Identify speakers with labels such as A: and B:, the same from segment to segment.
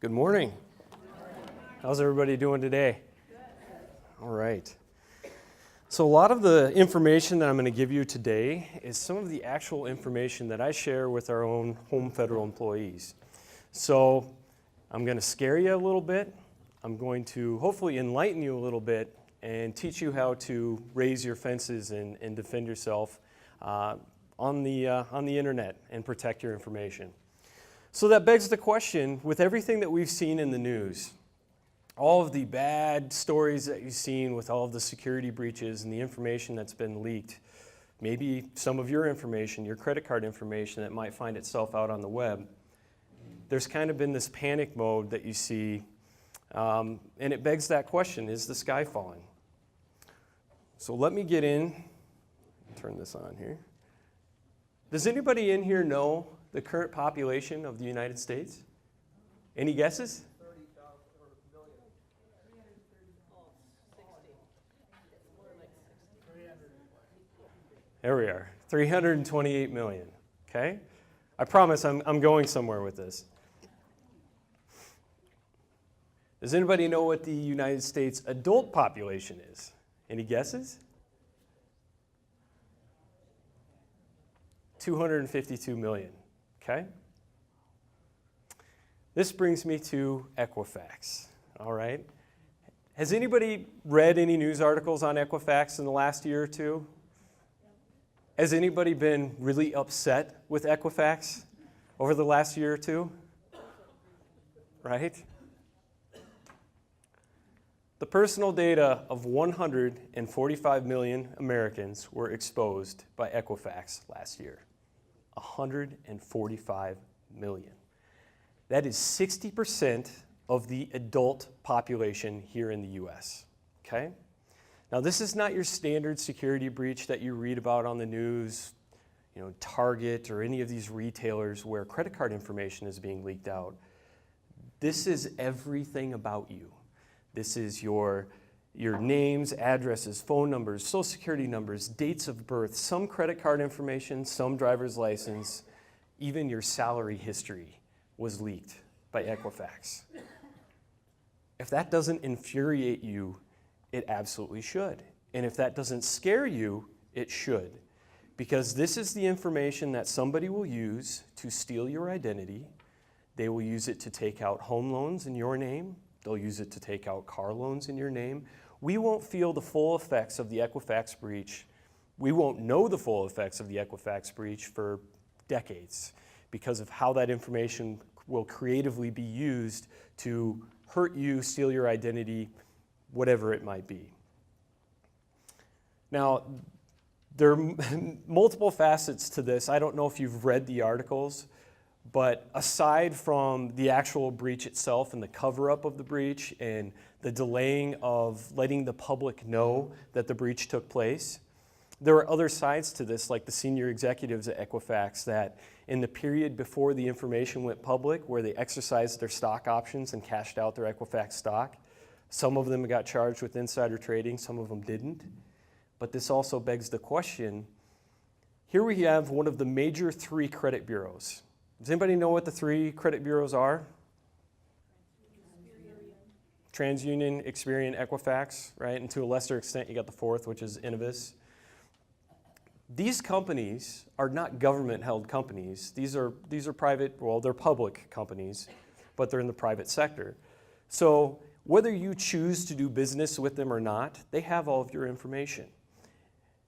A: Good morning. How's everybody doing today? All right. So a lot of the information that I'm going to give you today is some of the actual information that I share with our own home federal employees. So I'm going to scare you a little bit. I'm going to hopefully enlighten you a little bit and teach you how to raise your fences and defend yourself on the internet and protect your information. So that begs the question, with everything that we've seen in the news, all of the bad stories that you've seen with all of the security breaches and the information that's been leaked, maybe some of your information, your credit card information that might find itself out on the web, there's kind of been this panic mode that you see, and it begs that question, is the sky falling? So let me get in, turn this on here. Does anybody in here know the current population of the United States? Any guesses?
B: 30,000 or million. 360.
A: There we are, 328 million, okay? I promise I'm going somewhere with this. Does anybody know what the United States adult population is? Any guesses? 252 million, okay? This brings me to Equifax, all right? Has anybody read any news articles on Equifax in the last year or two? Has anybody been really upset with Equifax over the last year or two? Right? The personal data of 145 million Americans were exposed by Equifax last year. 145 million. That is 60% of the adult population here in the US, okay? Now this is not your standard security breach that you read about on the news, you know, Target or any of these retailers where credit card information is being leaked out. This is everything about you. This is your names, addresses, phone numbers, social security numbers, dates of birth, some credit card information, some driver's license, even your salary history was leaked by Equifax. If that doesn't infuriate you, it absolutely should. And if that doesn't scare you, it should. Because this is the information that somebody will use to steal your identity. They will use it to take out home loans in your name. They'll use it to take out car loans in your name. We won't feel the full effects of the Equifax breach. We won't know the full effects of the Equifax breach for decades because of how that information will creatively be used to hurt you, steal your identity, whatever it might be. Now, there are multiple facets to this. I don't know if you've read the articles, but aside from the actual breach itself and the cover-up of the breach and the delaying of letting the public know that the breach took place, there are other sides to this, like the senior executives at Equifax that in the period before the information went public, where they exercised their stock options and cashed out their Equifax stock, some of them got charged with insider trading, some of them didn't. But this also begs the question, here we have one of the major three credit bureaus. Does anybody know what the three credit bureaus are? TransUnion, Experian, Equifax, right? And to a lesser extent, you got the fourth, which is Innovis. These companies are not government-held companies. These are private, well, they're public companies, but they're in the private sector. So whether you choose to do business with them or not, they have all of your information.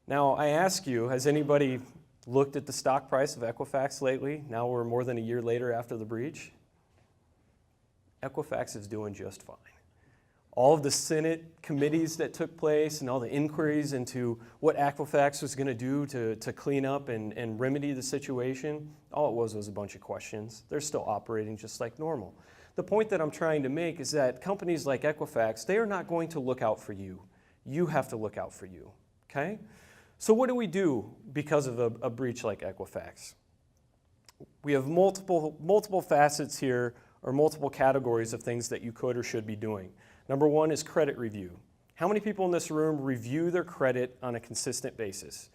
A: Now, I ask you, has anybody looked at the stock price of Equifax lately? Now we're more than a year later after the breach. Equifax is doing just fine. All of the Senate committees that took place and all the inquiries into what Equifax was going to do to clean up and remedy the situation, all it was a bunch of questions. They're still operating just like normal. The point that I'm trying to make is that companies like Equifax, they are not going to look out for you. You have to look out for you, okay? So what do we do because of a breach like Equifax? We have multiple facets here, or multiple categories of things that you could or should be doing. Number one is credit review. How many people in this room review their credit on a consistent basis?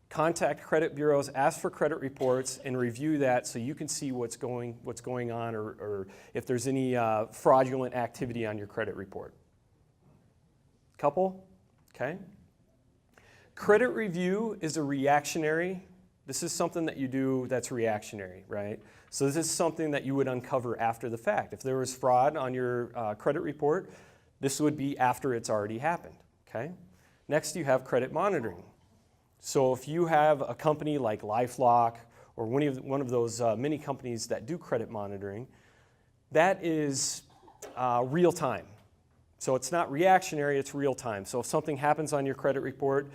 A: Contact credit bureaus, ask for credit reports, and review that so you can see what's going on or if there's any fraudulent activity on your credit report. Couple? Okay. Credit review is a reactionary. This is something that you do that's reactionary, right? So this is something that you would uncover after the fact. If there was fraud on your credit report, this would be after it's already happened, okay? Next, you have credit monitoring. So if you have a company like LifeLock or one of those many companies that do credit monitoring, that is real time. So it's not reactionary, it's real time. So if something happens on your credit report,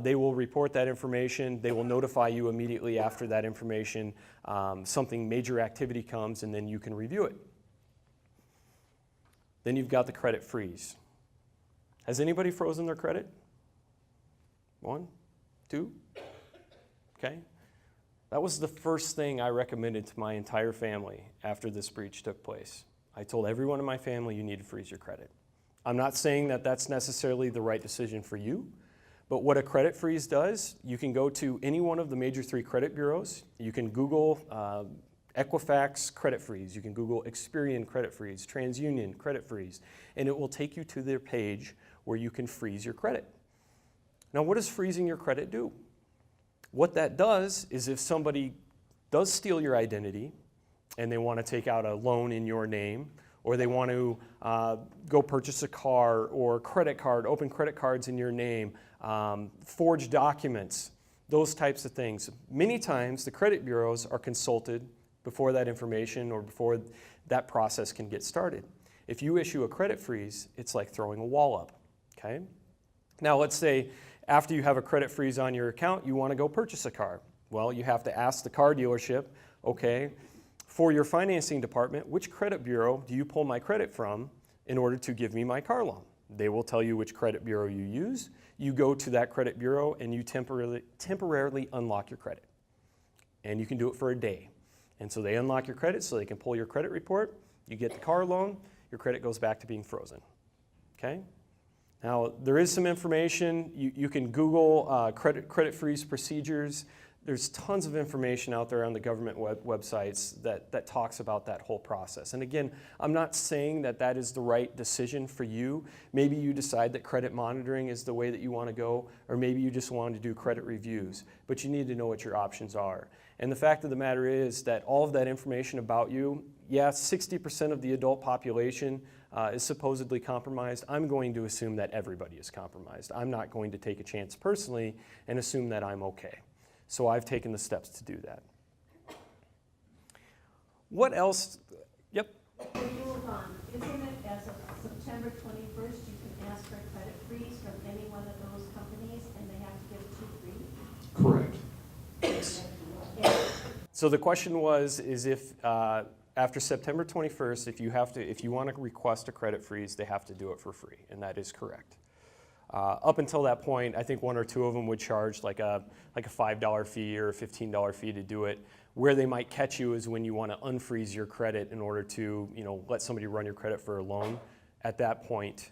A: they will report that information. They will notify you immediately after that information. Something major activity comes, and then you can review it. Then you've got the credit freeze. Has anybody frozen their credit? 1, 2? Okay. That was the first thing I recommended to my entire family after this breach took place. I told everyone in my family, you need to freeze your credit. I'm not saying that that's necessarily the right decision for you, but what a credit freeze does, you can go to any one of the major 3 credit bureaus. You can Google Equifax credit freeze. You can Google Experian credit freeze, TransUnion credit freeze, and it will take you to their page where you can freeze your credit. Now, what does freezing your credit do? What that does is if somebody does steal your identity and they want to take out a loan in your name, or they want to go purchase a car or credit card, open credit cards in your name, forge documents, those types of things. Many times the credit bureaus are consulted before that information or before that process can get started. If you issue a credit freeze, it's like throwing a wall up, okay? Now let's say after you have a credit freeze on your account, you want to go purchase a car. Well, you have to ask the car dealership, okay, for your financing department, which credit bureau do you pull my credit from in order to give me my car loan? They will tell you which credit bureau you use. You go to that credit bureau and you temporarily unlock your credit. And you can do it for a day. And so they unlock your credit so they can pull your credit report. You get the car loan, your credit goes back to being frozen. Okay? Now, there is some information. You can Google credit freeze procedures. There's tons of information out there on the government websites that talks about that whole process. And again, I'm not saying that that is the right decision for you. Maybe you decide that credit monitoring is the way that you want to go, or maybe you just want to do credit reviews. But you need to know what your options are. And the fact of the matter is that all of that information about you, yeah, 60% of the adult population is supposedly compromised. I'm going to assume that everybody is compromised. I'm not going to take a chance personally and assume that I'm okay. So I've taken the steps to do that. What else? Yep.
C: Before you move on, isn't it as of September 21st, you can ask for a credit freeze from any one of those companies and they have to give 2 free?
D: Correct.
A: So the question was, is if after September 21st, if you want to request a credit freeze, they have to do it for free, and that is correct. Up until that point, I think 1 or 2 of them would charge like a $5 fee or a $15 fee to do it. Where they might catch you is when you want to unfreeze your credit in order to, let somebody run your credit for a loan. At that point,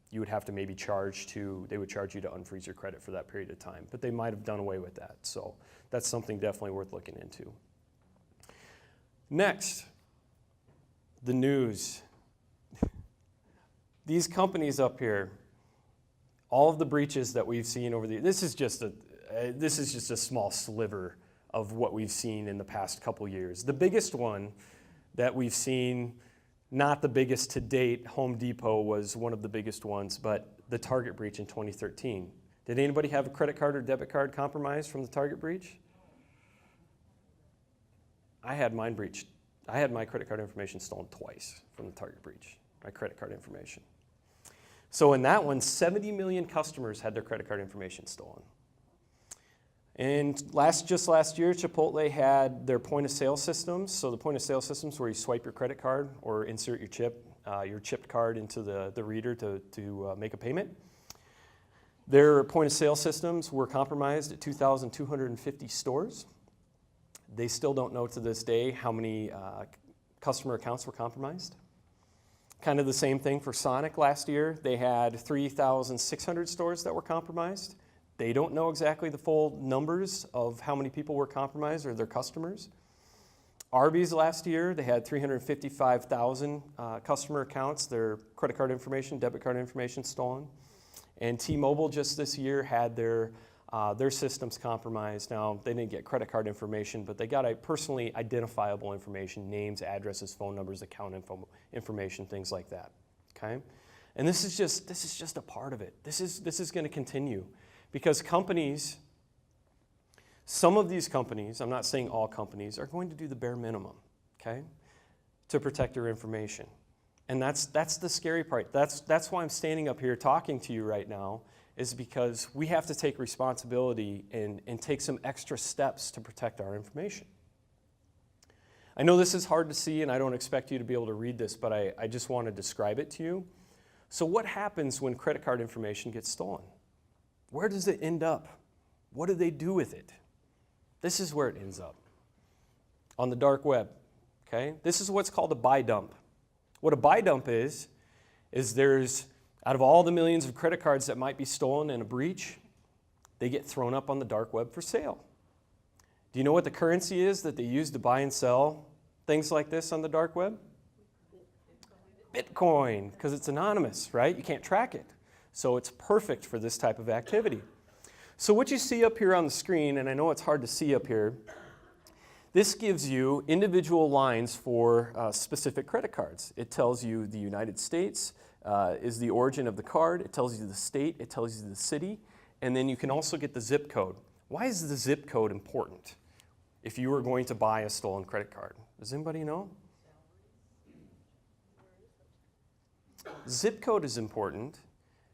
A: you would have to maybe they would charge you to unfreeze your credit for that period of time. But they might have done away with that. So that's something definitely worth looking into. Next, the news. These companies up here, all of the breaches that we've seen over this is just a small sliver of what we've seen in the past couple years. The biggest one that we've seen, not the biggest to date, Home Depot was one of the biggest ones, but the Target breach in 2013. Did anybody have a credit card or debit card compromised from the Target breach? I had mine breached. I had my credit card information stolen twice from the Target breach, my credit card information. So in that one, 70 million customers had their credit card information stolen. And just last year, Chipotle had their point-of-sale systems. So the point-of-sale systems where you swipe your credit card or insert your chipped card into the reader to make a payment. Their point-of-sale systems were compromised at 2,250 stores. They still don't know to this day how many customer accounts were compromised. Kind of the same thing for Sonic last year. They had 3,600 stores that were compromised. They don't know exactly the full numbers of how many people were compromised or their customers. Arby's last year, they had 355,000 customer accounts, their credit card information, debit card information stolen. And T-Mobile just this year had their systems compromised. Now, they didn't get credit card information, but they got a personally identifiable information, names, addresses, phone numbers, account information, things like that, okay? And this is just a part of it. This is going to continue because companies, some of these companies, I'm not saying all companies, are going to do the bare minimum, okay, to protect your information. And that's the scary part. That's why I'm standing up here talking to you right now, is because we have to take responsibility and take some extra steps to protect our information. I know this is hard to see, and I don't expect you to be able to read this, but I just want to describe it to you. So what happens when credit card information gets stolen? Where does it end up? What do they do with it? This is where it ends up, on the dark web, okay? This is what's called a buy dump. What a buy dump is there's, out of all the millions of credit cards that might be stolen in a breach, they get thrown up on the dark web for sale. Do you know what the currency is that they use to buy and sell things like this on the dark web? Bitcoin, because it's anonymous, right? You can't track it. So it's perfect for this type of activity. So what you see up here on the screen, and I know it's hard to see up here, this gives you individual lines for specific credit cards. It tells you the United States is the origin of the card. It tells you the state. It tells you the city. And then you can also get the zip code. Why is the zip code important if you were going to buy a stolen credit card? Does anybody know? Zip code is important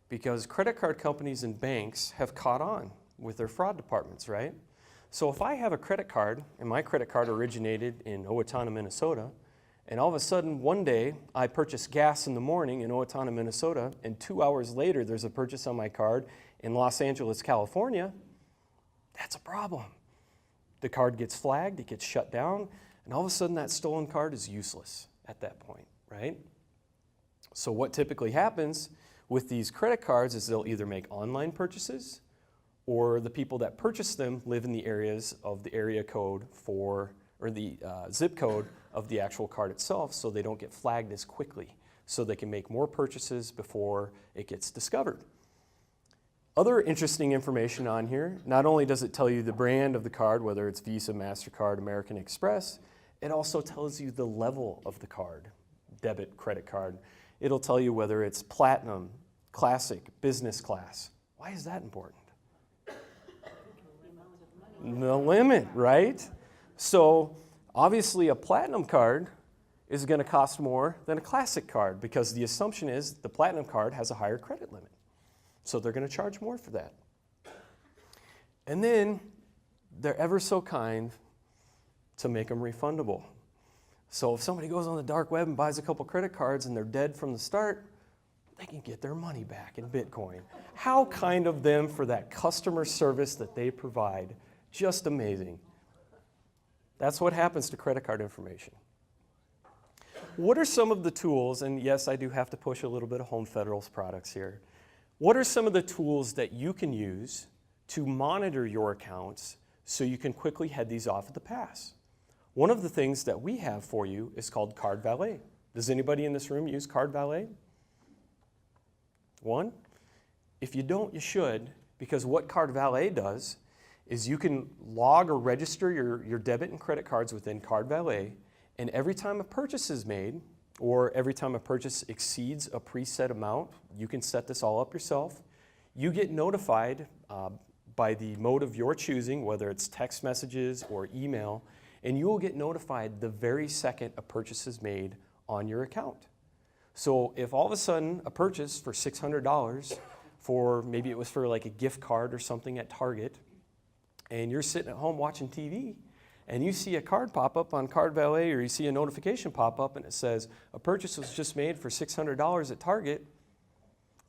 A: because credit card companies and banks have caught on with their fraud departments, right? So if I have a credit card, and my credit card originated in Owatonna, Minnesota, and all of a sudden one day I purchase gas in the morning in Owatonna, Minnesota, and 2 hours later there's a purchase on my card in Los Angeles, California, that's a problem. The card gets flagged, it gets shut down, and all of a sudden that stolen card is useless at that point, right? So what typically happens with these credit cards is they'll either make online purchases, or the people that purchase them live in the areas of the area code for, or the zip code of the actual card itself, so they don't get flagged as quickly, so they can make more purchases before it gets discovered. Other interesting information on here, not only does it tell you the brand of the card, whether it's Visa, MasterCard, American Express, it also tells you the level of the card, debit, credit card. It'll tell you whether it's platinum, classic, business class. Why is that important? The limit, right? So obviously a platinum card is going to cost more than a classic card because the assumption is the platinum card has a higher credit limit. So they're going to charge more for that. And then they're ever so kind to make them refundable. So if somebody goes on the dark web and buys a couple credit cards and they're dead from the start, they can get their money back in Bitcoin. How kind of them for that customer service that they provide. Just amazing. That's what happens to credit card information. What are some of the tools, and yes, I do have to push a little bit of Home Federal's products here. What are some of the tools that you can use to monitor your accounts so you can quickly head these off at the pass? One of the things that we have for you is called Card Valet. Does anybody in this room use Card Valet? One? If you don't, you should, because what Card Valet does is you can log or register your debit and credit cards within Card Valet, and every time a purchase is made, or every time a purchase exceeds a preset amount, you can set this all up yourself, you get notified by the mode of your choosing, whether it's text messages or email, and you will get notified the very second a purchase is made on your account. So if all of a sudden a purchase for $600, for maybe it was for like a gift card or something at Target, and you're sitting at home watching TV, and you see a card pop up on Card Valet, or you see a notification pop up and it says, a purchase was just made for $600 at Target,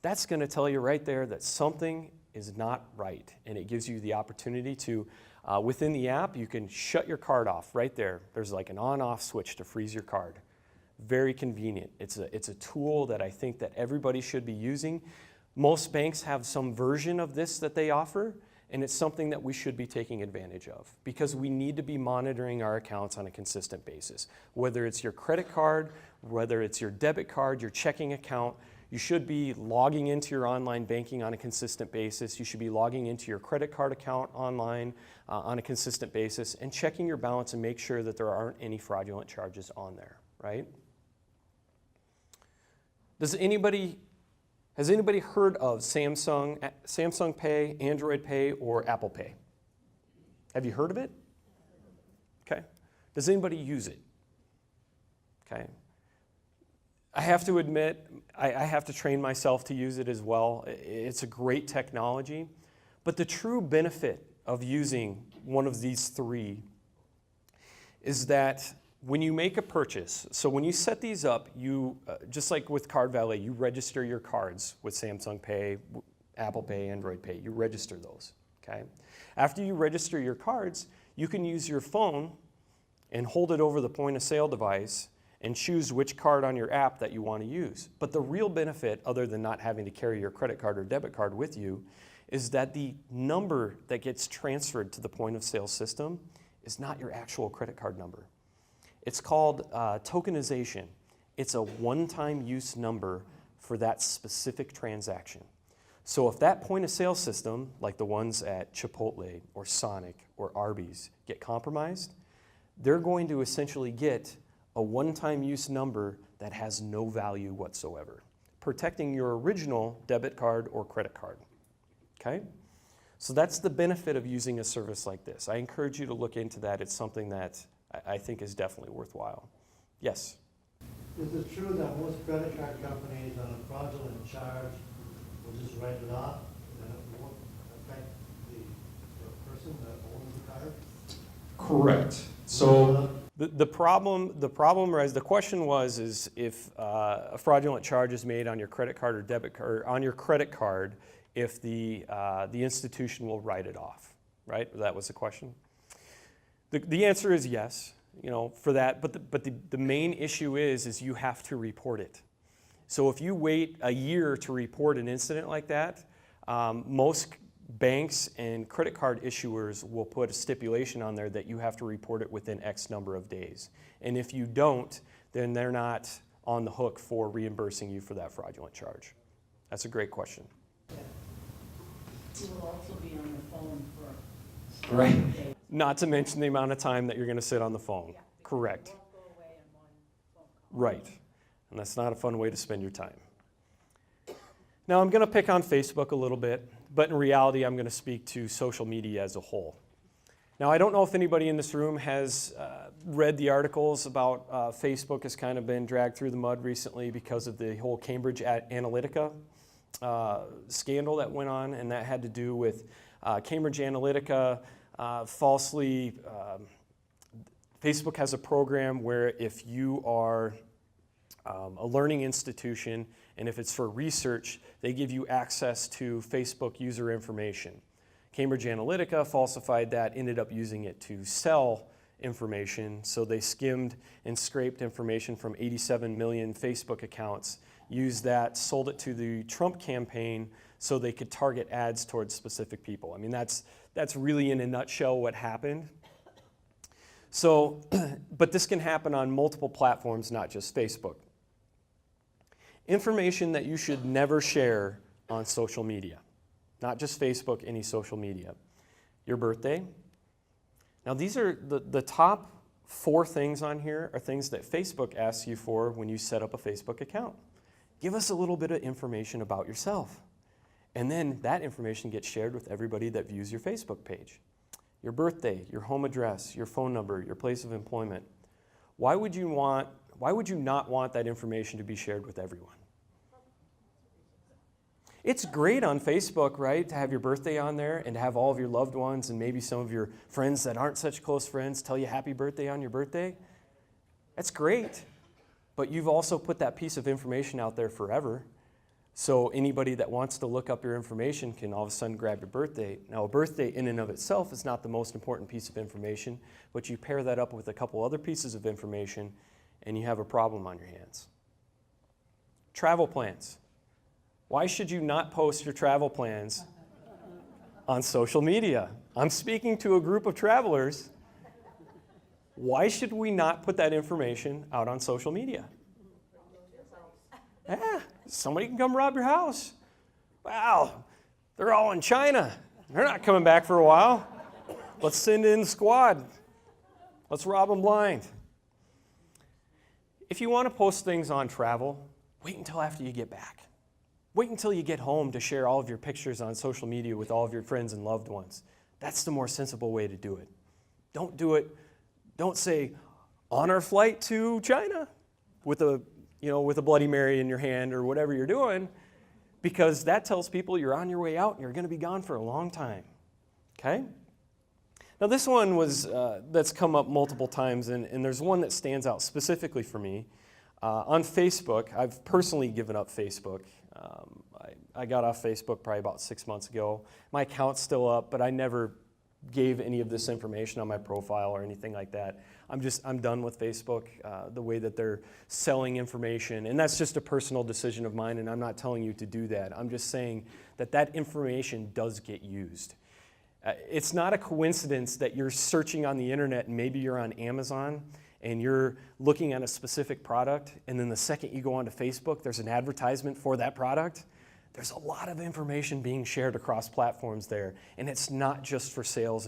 A: that's going to tell you right there that something is not right. And it gives you the opportunity to, within the app, you can shut your card off right there. There's like an on-off switch to freeze your card. Very convenient. It's a tool that I think that everybody should be using. Most banks have some version of this that they offer, and it's something that we should be taking advantage of because we need to be monitoring our accounts on a consistent basis. Whether it's your credit card, whether it's your debit card, your checking account, you should be logging into your online banking on a consistent basis. You should be logging into your credit card account online on a consistent basis and checking your balance and make sure that there aren't any fraudulent charges on there, right? Has anybody heard of Samsung Pay, Android Pay, or Apple Pay? Have you heard of it? Okay. Does anybody use it? Okay. I have to admit, I have to train myself to use it as well. It's a great technology, but the true benefit of using one of these three is that when you make a purchase, so when you set these up, you, just like with Card Valet, you register your cards with Samsung Pay, Apple Pay, Android Pay. You register those, okay? After you register your cards, you can use your phone and hold it over the point of sale device and choose which card on your app that you want to use. But the real benefit, other than not having to carry your credit card or debit card with you, is that the number that gets transferred to the point of sale system is not your actual credit card number. It's called tokenization. It's a one-time use number for that specific transaction. So if that point of sale system, like the ones at Chipotle or Sonic or Arby's, get compromised, they're going to essentially get a one-time use number that has no value whatsoever, protecting your original debit card or credit card, okay? So that's the benefit of using a service like this. I encourage you to look into that. It's something that I think is definitely worthwhile. Yes?
D: Is it true that most credit card companies on a fraudulent charge will just write it off and it won't affect the person that owns the card?
A: Correct. So the problem, Rez, the question was is if a fraudulent charge is made on your credit card or debit card, or on your credit card, if the institution will write it off, right? That was the question. The answer is yes, for that. But the main issue is you have to report it. So if you wait a year to report an incident like that, most banks and credit card issuers will put a stipulation on there that you have to report it within X number of days. And if you don't, then they're not on the hook for reimbursing you for that fraudulent charge. That's a great question.
E: You will also be on the phone for
A: Right.
E: days.
A: Not to mention the amount of time that you're going to sit on the phone.
E: Yeah, because
A: Correct.
E: it won't go away in one phone call.
A: Right. And that's not a fun way to spend your time. Now, I'm going to pick on Facebook a little bit, but in reality, I'm going to speak to social media as a whole. Now, I don't know if anybody in this room has read the articles about Facebook has kind of been dragged through the mud recently because of the whole Cambridge Analytica scandal that went on, and that had to do with Cambridge Analytica falsely. Facebook has a program where if you are a learning institution and if it's for research, they give you access to Facebook user information. Cambridge Analytica falsified that, ended up using it to sell information, so they skimmed and scraped information from 87 million Facebook accounts, used that, sold it to the Trump campaign so they could target ads towards specific people. I mean, that's really in a nutshell what happened. So, but this can happen on multiple platforms, not just Facebook. Information that you should never share on social media, not just Facebook, any social media. Your birthday. Now, these are the top 4 things on here are things that Facebook asks you for when you set up a Facebook account. Give us a little bit of information about yourself. And then that information gets shared with everybody that views your Facebook page. Your birthday, your home address, your phone number, your place of employment. Why would you not want that information to be shared with everyone? It's great on Facebook, right, to have your birthday on there and to have all of your loved ones and maybe some of your friends that aren't such close friends tell you happy birthday on your birthday. That's great. But you've also put that piece of information out there forever. So anybody that wants to look up your information can all of a sudden grab your birthday. Now, a birthday in and of itself is not the most important piece of information, but you pair that up with a couple other pieces of information and you have a problem on your hands. Travel plans. Why should you not post your travel plans on social media. I'm speaking to a group of travelers. Why should we not put that information out on social media? Yeah, somebody can come rob your house. Wow, they're all in China. They're not coming back for a while. Let's send in the squad. Let's rob them blind. If you want to post things on travel, wait until after you get back. Wait until you get home to share all of your pictures on social media with all of your friends and loved ones. That's the more sensible way to do it. Don't do it. Don't say, on our flight to China with a Bloody Mary in your hand or whatever you're doing, because that tells people you're on your way out and you're going to be gone for a long time. Okay? Now this one was that's come up multiple times, and there's one that stands out specifically for me. On Facebook, I've personally given up Facebook. I got off Facebook probably about 6 months ago. My account's still up, but I never gave any of this information on my profile or anything like that. I'm done with Facebook, the way that they're selling information, and that's just a personal decision of mine, and I'm not telling you to do that. I'm just saying that information does get used. It's not a coincidence that you're searching on the internet and maybe you're on Amazon and you're looking at a specific product, and then the second you go onto Facebook, there's an advertisement for that product. There's a lot of information being shared across platforms there, and it's not just for sales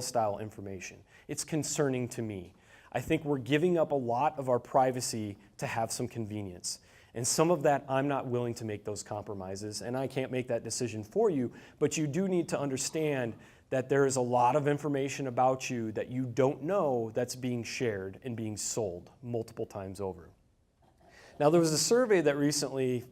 A: style information. It's concerning to me. I think we're giving up a lot of our privacy to have some convenience. And some of that, I'm not willing to make those compromises, and I can't make that decision for you, but you do need to understand that there is a lot of information about you that you don't know that's being shared and being sold multiple times over. Now, there was a survey that recently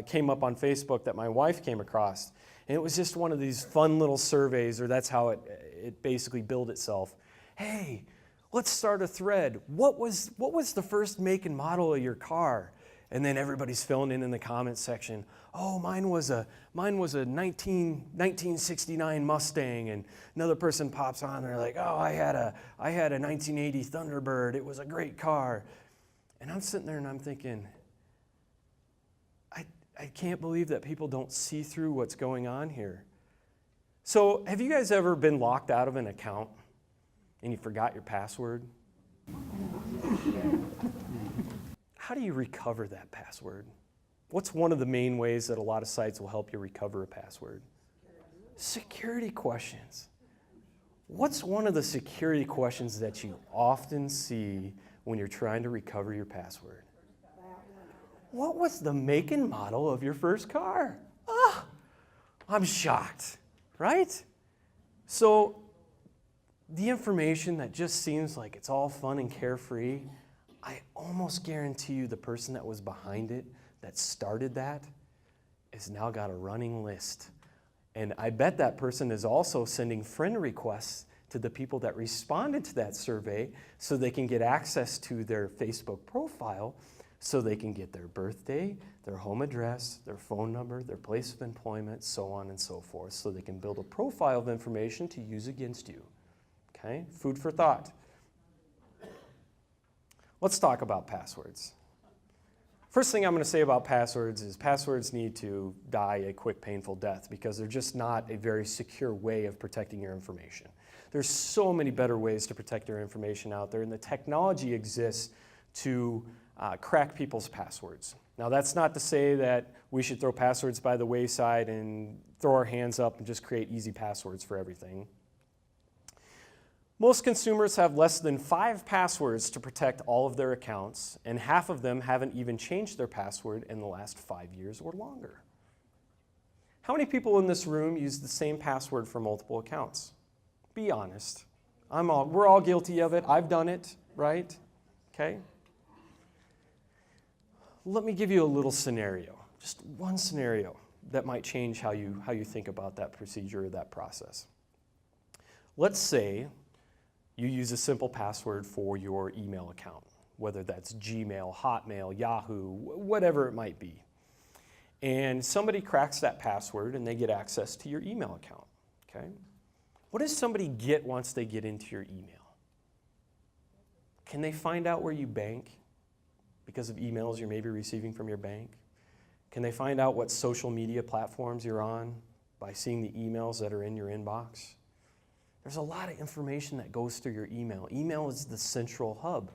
A: came up on Facebook that my wife came across, and it was just one of these fun little surveys, or that's how it basically billed itself. Hey, let's start a thread. What was the first make and model of your car? And then everybody's filling in the comments section. Oh, mine was a 1969 Mustang, and another person pops on. They're like, oh, I had a 1980 Thunderbird. It was a great car. And I'm sitting there and I'm thinking, I can't believe that people don't see through what's going on here. So, have you guys ever been locked out of an account and you forgot your password? How do you recover that password? What's one of the main ways that a lot of sites will help you recover a password? Security questions. What's one of the security questions that you often see when you're trying to recover your password? What was the make and model of your first car? Ah, I'm shocked, right? So the information that just seems like it's all fun and carefree, I almost guarantee you the person that was behind it, that started that, has now got a running list. And I bet that person is also sending friend requests to the people that responded to that survey so they can get access to their Facebook profile, so they can get their birthday, their home address, their phone number, their place of employment, so on and so forth, so they can build a profile of information to use against you. Okay? Food for thought. Let's talk about passwords. First thing I'm going to say about passwords is passwords need to die a quick, painful death because they're just not a very secure way of protecting your information. There's so many better ways to protect your information out there, and the technology exists to crack people's passwords. Now, that's not to say that we should throw passwords by the wayside and throw our hands up and just create easy passwords for everything. Most consumers have less than 5 passwords to protect all of their accounts, and half of them haven't even changed their password in the last 5 years or longer. How many people in this room use the same password for multiple accounts? Be honest. We're all guilty of it. I've done it, right? Okay? Let me give you a little scenario, just one scenario that might change how you think about that procedure or that process. Let's say you use a simple password for your email account, whether that's Gmail, Hotmail, Yahoo, whatever it might be. And somebody cracks that password and they get access to your email account, okay? What does somebody get once they get into your email? Can they find out where you bank because of emails you're maybe receiving from your bank? Can they find out what social media platforms you're on? by seeing the emails that are in your inbox. There's a lot of information that goes through your email. Email is the central hub.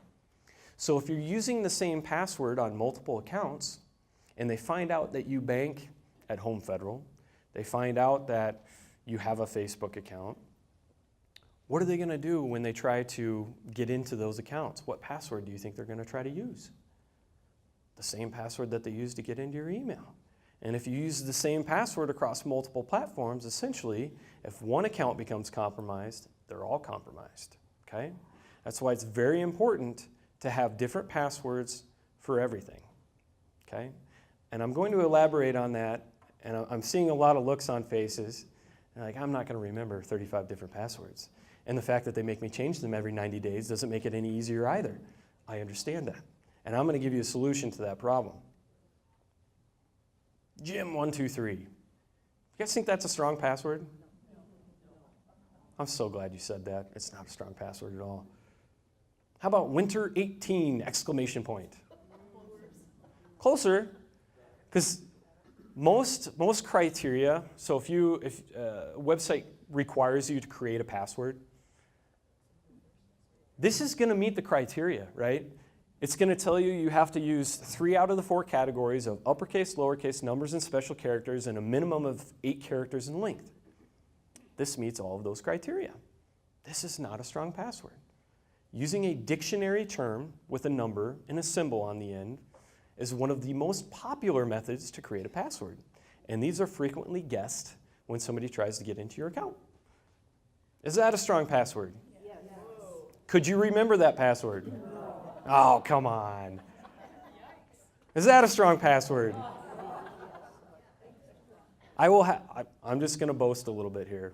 A: So if you're using the same password on multiple accounts, and they find out that you bank at Home Federal, they find out that you have a Facebook account, what are they going to do when they try to get into those accounts? What password do you think they're going to try to use? The same password that they use to get into your email. And if you use the same password across multiple platforms, essentially, if one account becomes compromised, they're all compromised, okay? That's why it's very important to have different passwords for everything, okay? And I'm going to elaborate on that, and I'm seeing a lot of looks on faces, and like, I'm not going to remember 35 different passwords. And the fact that they make me change them every 90 days doesn't make it any easier either. I understand that. And I'm going to give you a solution to that problem. Jim123. You guys think that's a strong password? I'm so glad you said that. It's not a strong password at all. How about winter18 exclamation point? Closer, because most criteria, so if a website requires you to create a password, this is going to meet the criteria, right? It's going to tell you you have to use 3 out of the 4 categories of uppercase, lowercase, numbers, and special characters, and a minimum of 8 characters in length. This meets all of those criteria. This is not a strong password. Using a dictionary term with a number and a symbol on the end is one of the most popular methods to create a password. And these are frequently guessed when somebody tries to get into your account. Is that a strong password?
C: Yes.
A: Could you remember that password? Oh, come on. Is that a strong password? I'm just going to boast a little bit here.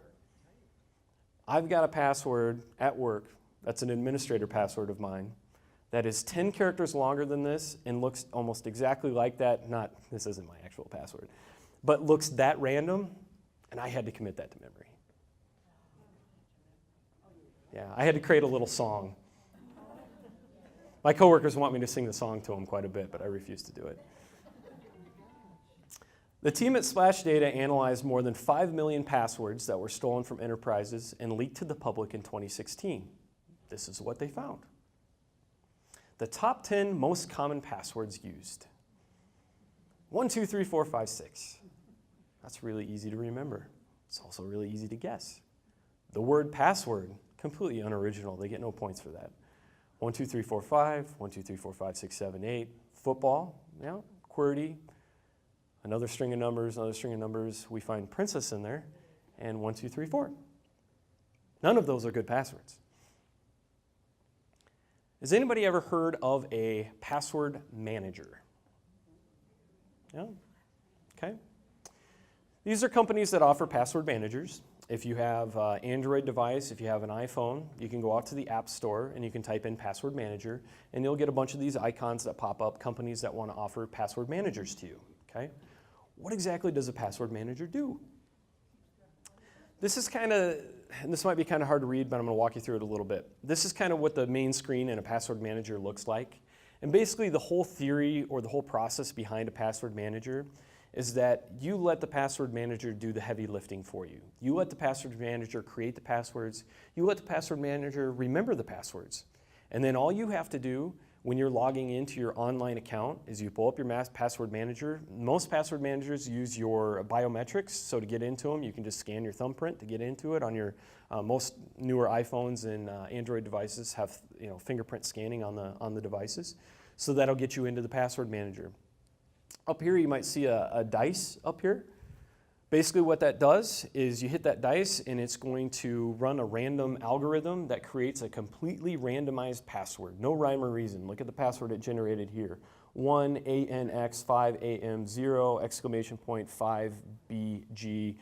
A: I've got a password at work that's an administrator password of mine that is 10 characters longer than this and looks almost exactly like that. This isn't my actual password, but looks that random, and I had to commit that to memory. Yeah, I had to create a little song. My coworkers want me to sing the song to them quite a bit, but I refuse to do it. The team at Splash Data analyzed more than 5 million passwords that were stolen from enterprises and leaked to the public in 2016. This is what they found. The top 10 most common passwords used. 1, 2, 3, 4, 5, 6. That's really easy to remember. It's also really easy to guess. The word password, completely unoriginal. They get no points for that. 1, 2, 3, 4, 5. 1, 2, 3, 4, 5, 6, 7, 8. Football, yeah, QWERTY. Another string of numbers, another string of numbers. We find princess in there, and 1, 2, 3, 4. None of those are good passwords. Has anybody ever heard of a password manager? Yeah? Okay. These are companies that offer password managers. If you have an Android device, if you have an iPhone, you can go out to the App Store and you can type in password manager, and you'll get a bunch of these icons that pop up, companies that want to offer password managers to you. Okay? What exactly does a password manager do? This is kind of, and this might be kind of hard to read, but I'm going to walk you through it a little bit. This is kind of what the main screen in a password manager looks like. And basically the whole theory or the whole process behind a password manager is that you let the password manager do the heavy lifting for you. You let the password manager create the passwords. You let the password manager remember the passwords. And then all you have to do when you're logging into your online account is you pull up your password manager. Most password managers use your biometrics, so to get into them, you can just scan your thumbprint to get into it. On your most newer iPhones and Android devices have fingerprint scanning on the devices, so that'll get you into the password manager. Up here, you might see a dice up here. Basically what that does is you hit that dice and it's going to run a random algorithm that creates a completely randomized password. No rhyme or reason. Look at the password it generated here. 1ANX 5AM 0 exclamation point 5BG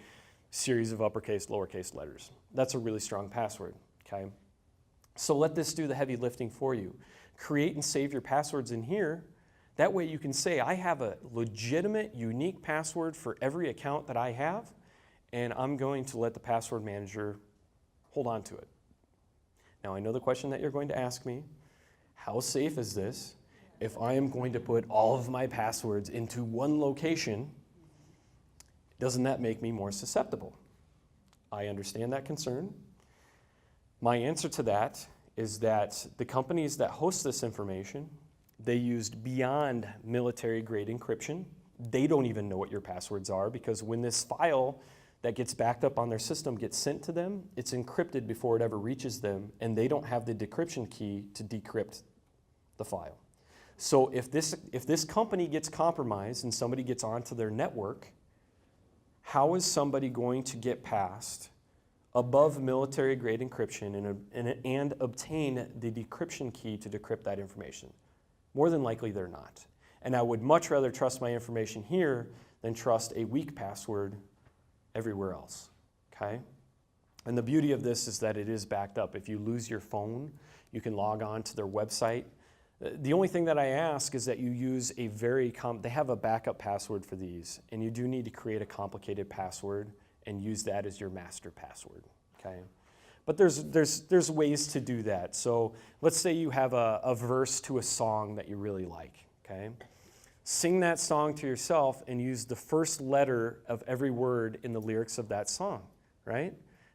A: series of uppercase, lowercase letters. That's a really strong password, okay? So let this do the heavy lifting for you. Create and save your passwords in here. That way you can say, I have a legitimate, unique password for every account that I have, and I'm going to let the password manager hold on to it. Now, I know the question that you're going to ask me, how safe is this if I am going to put all of my passwords into one location Doesn't that make me more susceptible? I understand that concern. My answer to that is that the companies that host this information, they used beyond military-grade encryption. They don't even know what your passwords are, because when this file that gets backed up on their system gets sent to them, it's encrypted before it ever reaches them, and they don't have the decryption key to decrypt the file. So if this company gets compromised and somebody gets onto their network, how is somebody going to get past above military-grade encryption and obtain the decryption key to decrypt that information? More than likely, they're not. And I would much rather trust my information here than trust a weak password everywhere else, okay? And the beauty of this is that it is backed up. If you lose your phone, you can log on to their website. The only thing that I ask is that you use a they have a backup password for these, and you do need to create a complicated password and use that as your master password, okay? But there's ways to do that. So let's say you have a verse to a song that you really like, okay? Sing that song to yourself and use the first letter of every word in the lyrics of that song, right?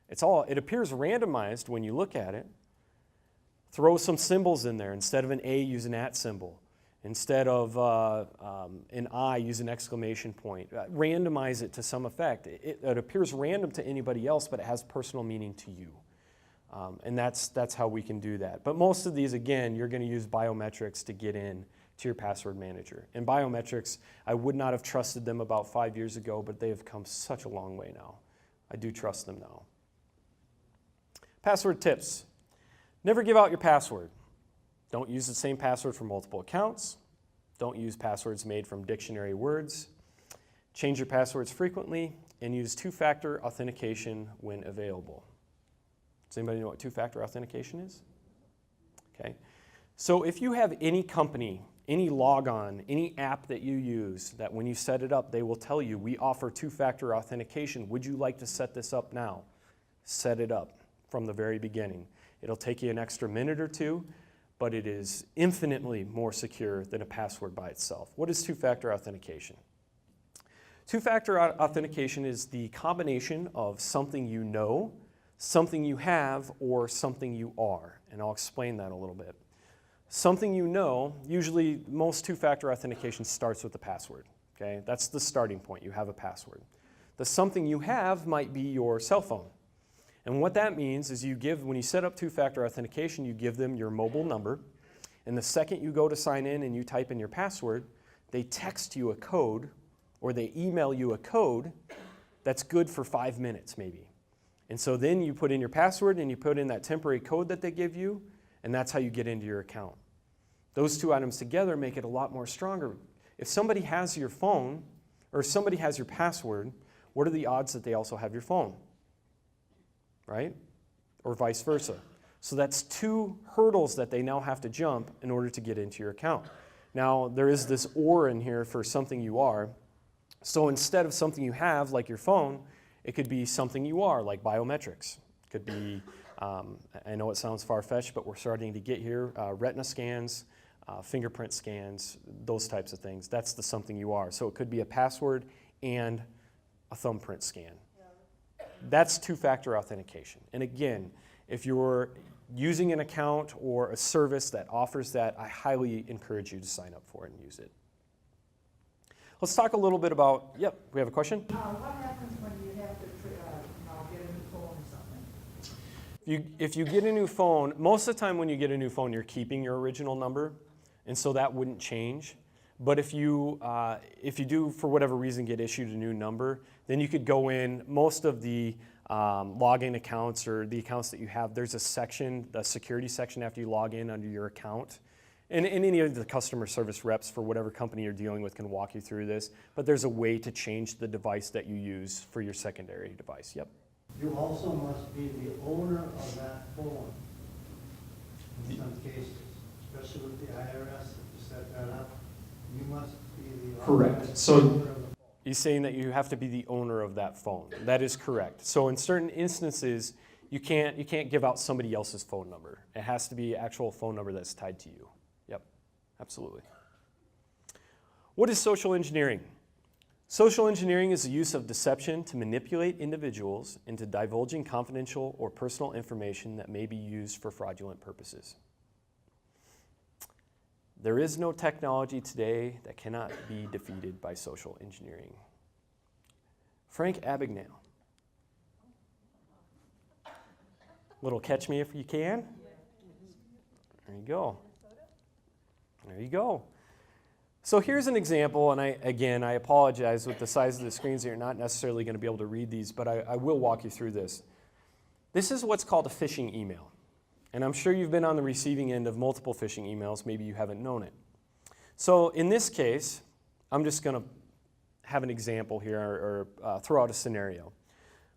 A: It appears randomized when you look at it. Throw some symbols in there. Instead of an A, use an @ symbol. Instead of an I, use an exclamation point. Randomize it to some effect. It appears random to anybody else, but it has personal meaning to you. And that's how we can do that. But most of these, again, you're going to use biometrics to get in to your password manager. And biometrics, I would not have trusted them about 5 years ago, but they have come such a long way now. I do trust them now. Password tips. Never give out your password. Don't use the same password for multiple accounts. Don't use passwords made from dictionary words. Change your passwords frequently, and use two-factor authentication when available. Does anybody know what two-factor authentication is? Okay. So if you have any company, any logon, any app that you use, that when you set it up, they will tell you, we offer two-factor authentication. Would you like to set this up now? Set it up from the very beginning. It'll take you an extra minute or two, but it is infinitely more secure than a password by itself. What is two-factor authentication? Two-factor authentication is the combination of something you know, something you have, or something you are. And I'll explain that a little bit. Something you know, usually most two-factor authentication starts with the password. Okay? That's the starting point. You have a password. The something you have might be your cell phone. And what that means is when you set up two-factor authentication, you give them your mobile number. And the second you go to sign in and you type in your password, they text you a code or they email you a code that's good for 5 minutes maybe. And so then you put in your password and you put in that temporary code that they give you, and that's how you get into your account. Those two items together make it a lot more stronger. If somebody has your phone or somebody has your password, what are the odds that they also have your phone? Right? Or vice versa. So that's two hurdles that they now have to jump in order to get into your account. Now, there is this or in here for something you are. So instead of something you have, like your phone, it could be something you are, like biometrics. It could be, I know it sounds far-fetched, but we're starting to get here, retina scans, fingerprint scans, those types of things. That's the something you are. So it could be a password and a thumbprint scan. That's two-factor authentication. And again, if you're using an account or a service that offers that, I highly encourage you to sign up for it and use it. Let's talk a little bit about, we have a question?
B: What happens when you have to get a new phone or something?
A: If you get a new phone, most of the time when you get a new phone, you're keeping your original number, and so that wouldn't change. But if you do, for whatever reason, get issued a new number, then you could go in. Most of the login accounts or the accounts that you have, there's a section, the security section after you log in under your account. And any of the customer service reps for whatever company you're dealing with can walk you through this. But there's a way to change the device that you use for your secondary device. Yep.
D: You also must be the owner of that phone in some cases, especially with the IRS, if you set that up. You must be the
A: Correct. So
D: owner of the phone.
A: he's saying that you have to be the owner of that phone. That is correct. So in certain instances, you can't give out somebody else's phone number. It has to be an actual phone number that's tied to you. Yep, absolutely. What is social engineering? Social engineering is the use of deception to manipulate individuals into divulging confidential or personal information that may be used for fraudulent purposes. There is no technology today that cannot be defeated by social engineering. Frank Abagnale. Little catch me if you can. There you go. There you go. So here's an example, and I apologize with the size of the screens that you're not necessarily going to be able to read these, but I will walk you through this. This is what's called a phishing email. And I'm sure you've been on the receiving end of multiple phishing emails. Maybe you haven't known it. So in this case, I'm just going to have an example here or throw out a scenario.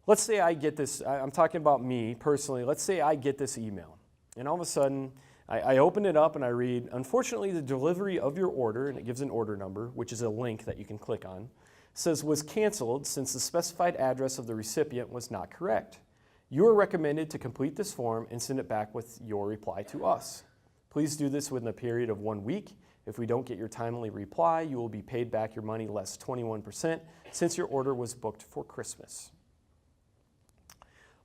A: Let's say I get this, I'm talking about me personally. Let's say I get this email. And all of a sudden, I open it up and I read, unfortunately, the delivery of your order, and it gives an order number, which is a link that you can click on, says was canceled since the specified address of the recipient was not correct. You are recommended to complete this form and send it back with your reply to us. Please do this within a period of 1 week. If we don't get your timely reply, you will be paid back your money less 21% since your order was booked for Christmas.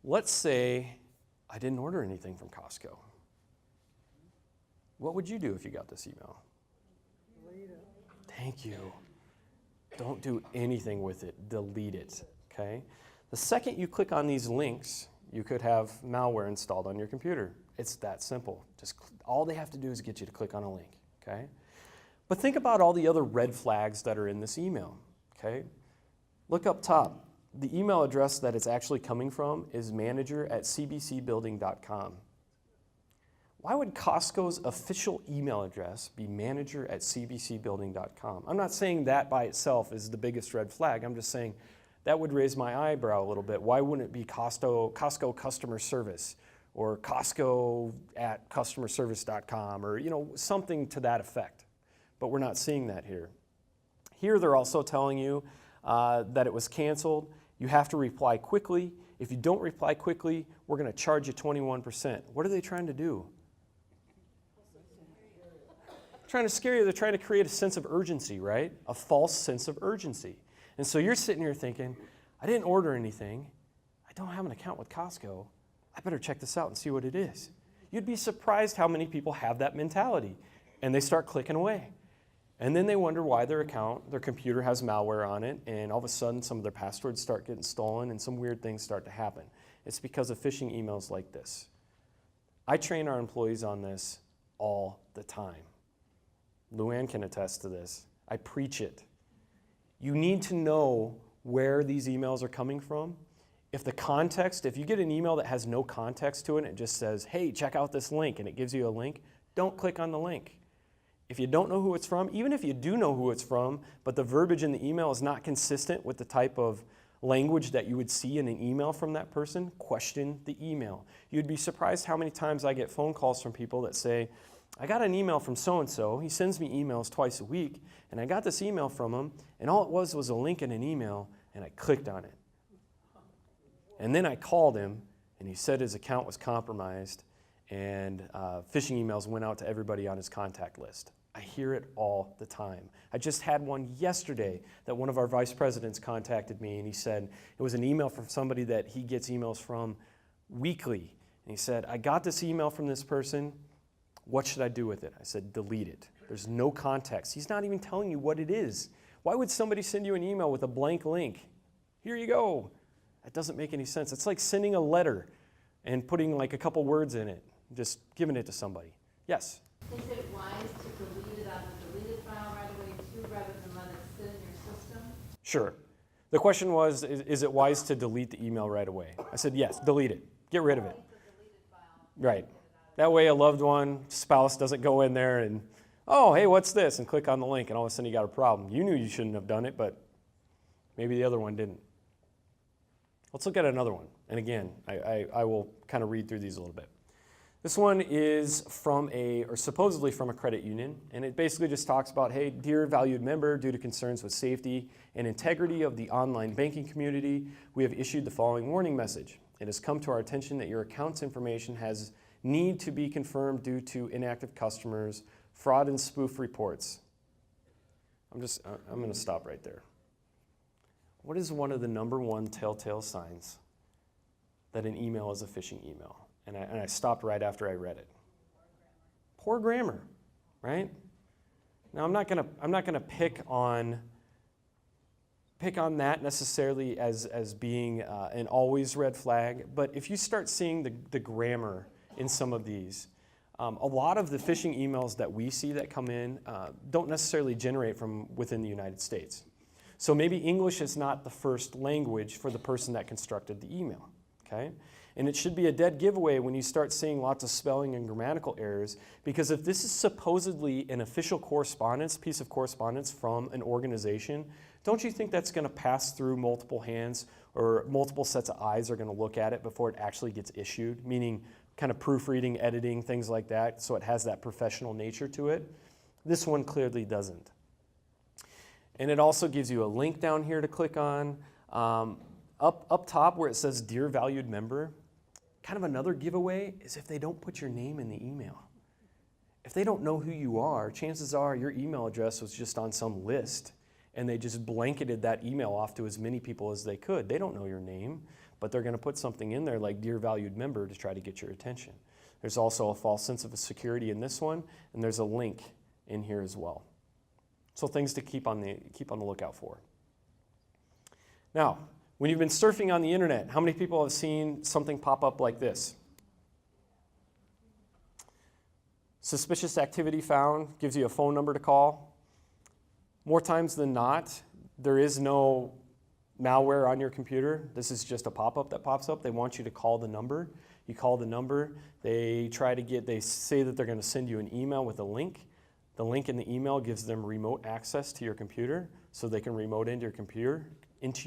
A: Let's say I didn't order anything from Costco. What would you do if you got this email?
B: Delete it.
A: Thank you. Don't do anything with it. Delete it, okay? The second you click on these links, you could have malware installed on your computer. It's that simple. Just all they have to do is get you to click on a link, okay? But think about all the other red flags that are in this email, okay? Look up top. The email address that it's actually coming from is manager@cbcbuilding.com. Why would Costco's official email address be manager@cbcbuilding.com? I'm not saying that by itself is the biggest red flag. I'm just saying that would raise my eyebrow a little bit. Why wouldn't it be Costco customer service or Costco@customerservice.com or something to that effect? But we're not seeing that here. Here they're also telling you that it was canceled. You have to reply quickly. If you don't reply quickly, we're going to charge you 21%. What are they trying to do? Trying to scare you. They're trying to create a sense of urgency, right? A false sense of urgency. And so you're sitting here thinking, I didn't order anything. I don't have an account with Costco. I better check this out and see what it is. You'd be surprised how many people have that mentality. And they start clicking away. And then they wonder why their computer has malware on it, and all of a sudden some of their passwords start getting stolen and some weird things start to happen. It's because of phishing emails like this. I train our employees on this all the time. Luann can attest to this. I preach it. You need to know where these emails are coming from. If you get an email that has no context to it and it just says, hey, check out this link, and it gives you a link, don't click on the link. If you don't know who it's from, even if you do know who it's from, but the verbiage in the email is not consistent with the type of language that you would see in an email from that person, question the email. You'd be surprised how many times I get phone calls from people that say, I got an email from so-and-so. He sends me emails twice a week, and I got this email from him, and all it was a link in an email, and I clicked on it. And then I called him, and he said his account was compromised, and phishing emails went out to everybody on his contact list. I hear it all the time. I just had one yesterday that one of our vice presidents contacted me, and he said it was an email from somebody that he gets emails from weekly. And he said, I got this email from this person. What should I do with it? I said, delete it. There's no context. He's not even telling you what it is. Why would somebody send you an email with a blank link? Here you go. That doesn't make any sense. It's like sending a letter and putting like a couple words in it, just giving it to somebody. Yes?
C: Is it wise to delete it on the deleted file right away too, rather than let it sit in your system?
A: Sure. The question was, is it wise to delete the email right away? I said, yes, delete it. Get rid of it. Right. That way a loved one, spouse doesn't go in there and, oh, hey, what's this? And click on the link, and all of a sudden you got a problem. You knew you shouldn't have done it, but maybe the other one didn't. Let's look at another one. And again, I will kind of read through these a little bit. This one is supposedly from a credit union, and it basically just talks about, hey, dear valued member, due to concerns with safety and integrity of the online banking community, we have issued the following warning message. It has come to our attention that your account's information has need to be confirmed due to inactive customers, fraud and spoof reports. I'm going to stop right there. What is one of the number one telltale signs that an email is a phishing email? And I stopped right after I read it. Poor grammar, right? Now I'm not gonna pick on that necessarily as being an always red flag, but if you start seeing the grammar in some of these, a lot of the phishing emails that we see that come in don't necessarily generate from within the United States. So maybe English is not the first language for the person that constructed the email, okay? And it should be a dead giveaway when you start seeing lots of spelling and grammatical errors, because if this is supposedly an official correspondence, piece of correspondence from an organization, don't you think that's going to pass through multiple hands, or multiple sets of eyes are going to look at it before it actually gets issued, meaning kind of proofreading, editing, things like that, so it has that professional nature to it? This one clearly doesn't. And it also gives you a link down here to click on. Up top where it says Dear Valued Member, kind of another giveaway is if they don't put your name in the email. If they don't know who you are, chances are your email address was just on some list and they just blanketed that email off to as many people as they could. They don't know your name, but they're going to put something in there like Dear Valued Member to try to get your attention. There's also a false sense of security in this one, and there's a link in here as well. So things to keep on the lookout for. Now, when you've been surfing on the internet, how many people have seen something pop up like this? Suspicious activity found, gives you a phone number to call. More times than not, there is no malware on your computer. This is just a pop-up that pops up. They want you to call the number. You call the number. They say that they're going to send you an email with a link. The link in the email gives them remote access to your computer, so they can remote into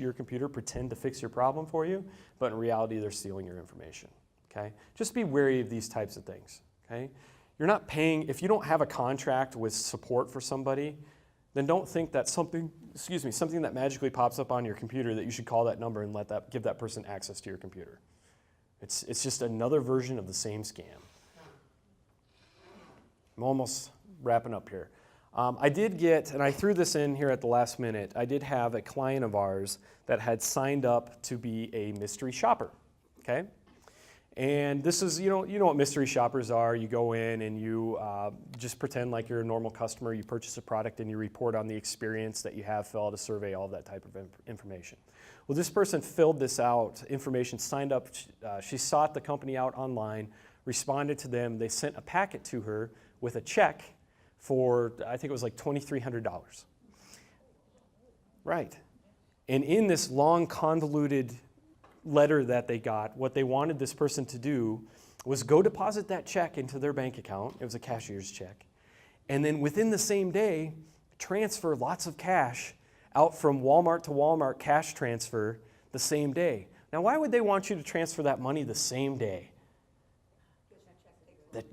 A: your computer, pretend to fix your problem for you, but in reality, they're stealing your information, okay? Just be wary of these types of things, okay? You're not paying, if you don't have a contract with support for somebody, then don't think that something that magically pops up on your computer that you should call that number and give that person access to your computer. It's just another version of the same scam. I'm almost wrapping up here. I did get, and I threw this in here at the last minute, I did have a client of ours that had signed up to be a mystery shopper, okay? And this is, you know what mystery shoppers are. You go in and you just pretend like you're a normal customer. You purchase a product and you report on the experience that you have, fill out a survey, all of that type of information. Well, this person filled this out, information, signed up. She sought the company out online, responded to them. They sent a packet to her with a check for, I think it was like $2,300. Right. And in this long, convoluted letter that they got, what they wanted this person to do was go deposit that check into their bank account. It was a cashier's check. And then within the same day, transfer lots of cash out from Walmart to Walmart, cash transfer the same day. Now, why would they want you to transfer that money the same day? The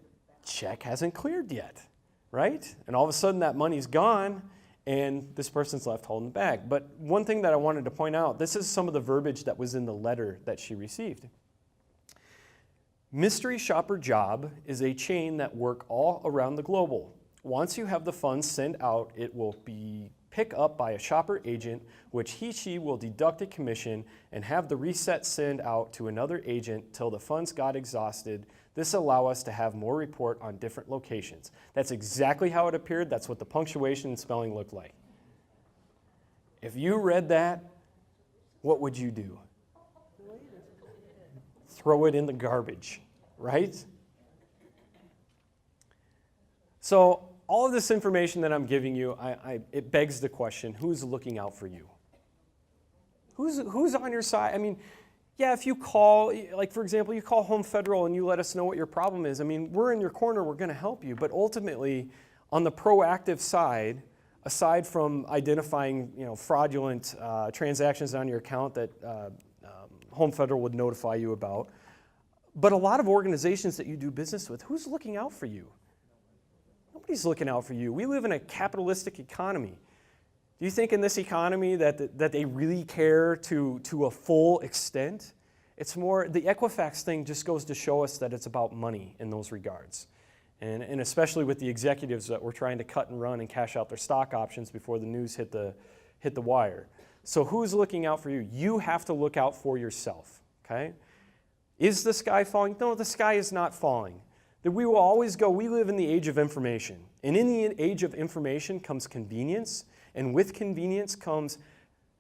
A: check hasn't cleared yet, right? And all of a sudden that money's gone and this person's left holding the bag. But one thing that I wanted to point out, this is some of the verbiage that was in the letter that she received. Mystery shopper job is a chain that work all around the globe. Once you have the funds sent out, it will be picked up by a shopper agent, which she will deduct a commission and have the reset send out to another agent till the funds got exhausted. This allow us to have more report on different locations. That's exactly how it appeared. That's what the punctuation and spelling looked like. If you read that, what would you do? Throw it in the garbage, right? So all of this information that I'm giving you, it begs the question, who's looking out for you? Who's on your side? I mean, yeah, if you call, like for example, you call Home Federal and you let us know what your problem is, I mean, we're in your corner, we're going to help you. But ultimately, on the proactive side, aside from identifying fraudulent transactions on your account that Home Federal would notify you about, but a lot of organizations that you do business with, who's looking out for you? Nobody's looking out for you. We live in a capitalistic economy. Do you think in this economy that they really care to a full extent? It's more, the Equifax thing just goes to show us that it's about money in those regards. And especially with the executives that were trying to cut and run and cash out their stock options before the news hit the wire. So who's looking out for you? You have to look out for yourself, okay? Is the sky falling? No, the sky is not falling. That we will always go, we live in the age of information. And in the age of information comes convenience, and with convenience comes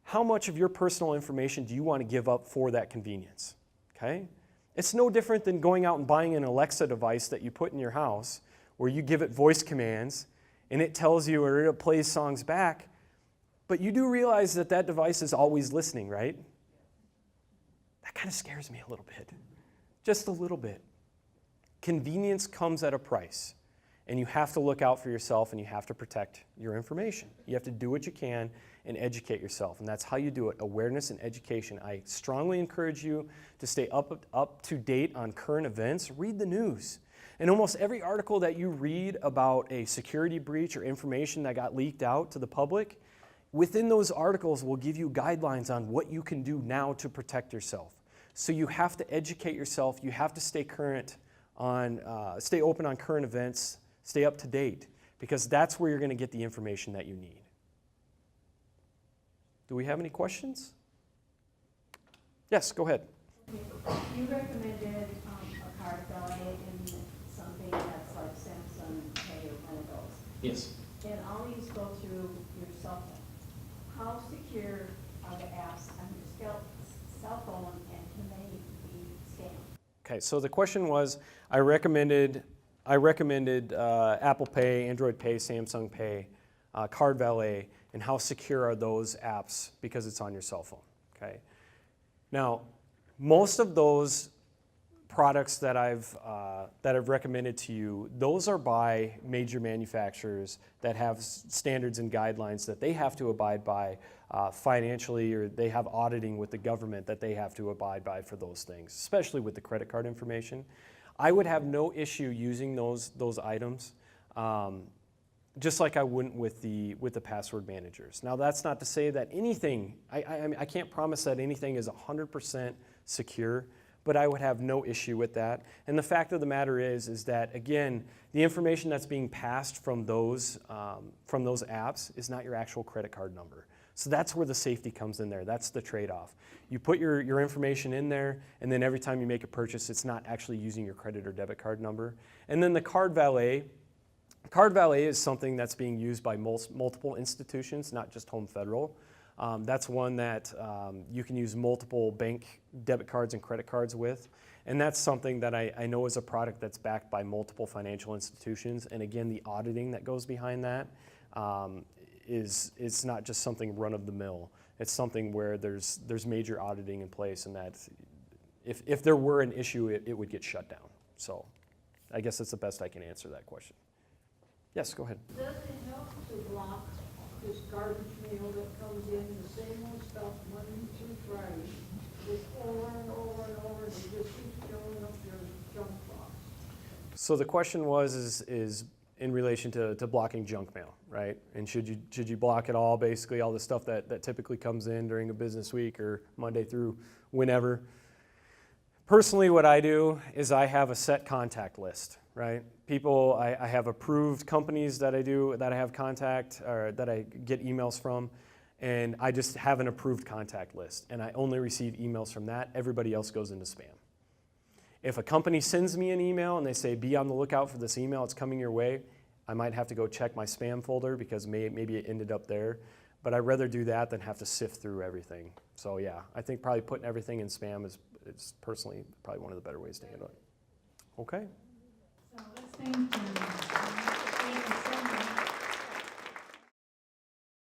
A: how much of your personal information do you want to give up for that convenience, okay? It's no different than going out and buying an Alexa device that you put in your house where you give it voice commands and it tells you or it plays songs back, but you do realize that that device is always listening, right? That kind of scares me a little bit, just a little bit. Convenience comes at a price, and you have to look out for yourself and you have to protect your information. You have to do what you can and educate yourself, and that's how you do it, awareness and education. I strongly encourage you to stay up to date on current events. Read the news. And almost every article that you read about a security breach or information that got leaked out to the public, within those articles will give you guidelines on what you can do now to protect yourself. So you have to educate yourself. You have to stay stay open on current events, stay up to date, because that's where you're going to get the information that you need. Do we have any questions? Yes, go ahead.
C: You recommended a card valet in something that's like Samsung Pay or one of those.
A: Yes.
C: And all these go through your cell phone. How secure are the apps on your cell phone, and can they be scammed?
A: Okay, so the question was, I recommended Apple Pay, Android Pay, Samsung Pay, Card Valet, and how secure are those apps because it's on your cell phone, okay? Now, most of those products that I've recommended to you, those are by major manufacturers that have standards and guidelines that they have to abide by financially, or they have auditing with the government that they have to abide by for those things, especially with the credit card information. I would have no issue using those items, just like I wouldn't with the password managers. Now, that's not to say that anything, I can't promise that anything is 100% secure, but I would have no issue with that. And the fact of the matter is that, again, the information that's being passed from those apps is not your actual credit card number. So that's where the safety comes in there. That's the trade-off. You put your information in there, and then every time you make a purchase, it's not actually using your credit or debit card number. And then the Card Valet. Card Valet is something that's being used by multiple institutions, not just Home Federal. That's one that you can use multiple bank debit cards and credit cards with. And that's something that I know is a product that's backed by multiple financial institutions. And again, the auditing that goes behind that it's not just something run-of-the-mill. It's something where there's major auditing in place, and that if there were an issue, it would get shut down. So I guess that's the best I can answer that question. Yes, go ahead.
B: Does it help to block this garbage mail that comes in, the same old stuff, Monday through Friday, just over and over and over, and it just keeps filling up your junk box?
A: So the question is in relation to blocking junk mail, right? And should you block it all, basically all the stuff that typically comes in during a business week or Monday through whenever? Personally, what I do is I have a set contact list, right? People, I have approved companies that I have contact, or that I get emails from, and I just have an approved contact list, and I only receive emails from that. Everybody else goes into spam. If a company sends me an email and they say, be on the lookout for this email, it's coming your way, I might have to go check my spam folder because maybe it ended up there. But I'd rather do that than have to sift through everything. So yeah, I think probably putting everything in spam is personally probably one of the better ways to handle it. Okay?
E: So let's thank